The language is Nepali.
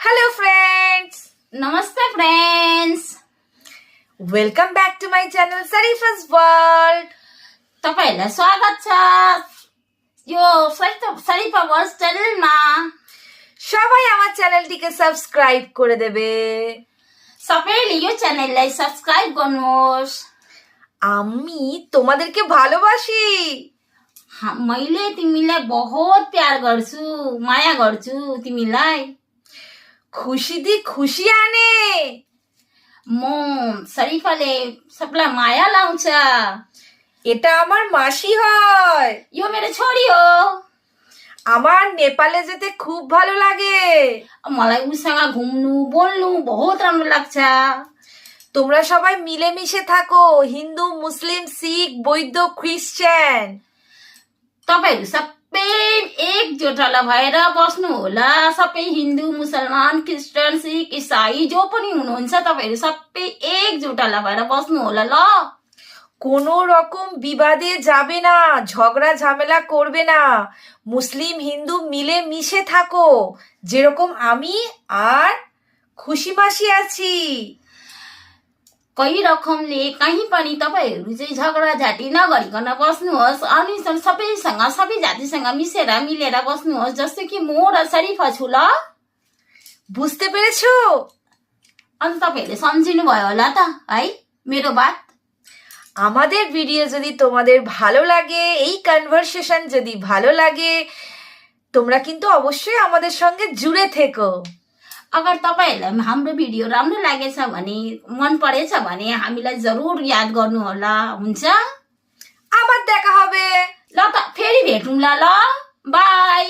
Hello friends! नमस्ते friends, Welcome back to my channel Sarifa's World. तपाईहरुलाई स्वागत छ यो सरिफा वर्ल्ड চ্যানেলमा। সবাই আমার চ্যানেলটিকে সাবস্ক্রাইব করে দেবে। सबैले यो চ্যানেলलाई সাবস্ক্রাইব गर्नुहोस्। আমি তোমাদেরকে ভালোবাসি। मैले तिमीलाई बहुत प्यार गर्छु, माया गर्छु तिमीलाई। খুশি দি খুশি আনে। म सरिफाले सबलाई माया लाउँछ। এটা আমার মাসি হয়। यो मेरो छोरी हो। আমার নেপালে যেতে খুব ভালো লাগে। मलाई उसँग घुम्नु बोल्नु बहुत राम्रो लाग्छ। তোমরা সবাই মিলেমিশে থাকো, হিন্দু মুসলিম শিখ বৌদ্ধ খ্রিস্টান। तपाईहरु सबै एकजुट भएर बस्नु होला। सबै हिन्दू मुसलमान क्रिस्चियन सिख इसाई जो पनि हुनुहुन्छ तपाईहरु सबै एकजुट भएर बस्नु होला ल। কোনো রকম বিবাদে যাবে না, ঝগড়া ঝামেলা করবে না। মুসলিম হিন্দু মিলে মিশে থাকো, যেরকম আমি আর খুশি মাসি আছি। कही रकमले कहीं पनि तपाईहरु चाहिँ झगडा झाटी नगरिकन बस्नुहोस् अनि सबैसँग सबै जातिसँग मिसेर मिलेर बस्नुहोस् जस्तो कि म र सरिफा छु ल। বুঝতে পেরেছো? अनि तपाईहरुले सम्झिनु भयो होला त है मेरो बात। আমাদের ভিডিও যদি তোমাদের ভালো লাগে, এই কনভারসেশন যদি ভালো লাগে, তোমরা কিন্তু অবশ্যই আমাদের সঙ্গে জুড়ে থেকো। अगर तपाईहरुलाई हाम्रो भिडियो राम्रो लागेछ भने मन परेछ भने हामीलाई जरुर याद गर्नु होला, हुन्छ? আবার দেখা হবে। ल त फेरि भेटौँला ल। बाई।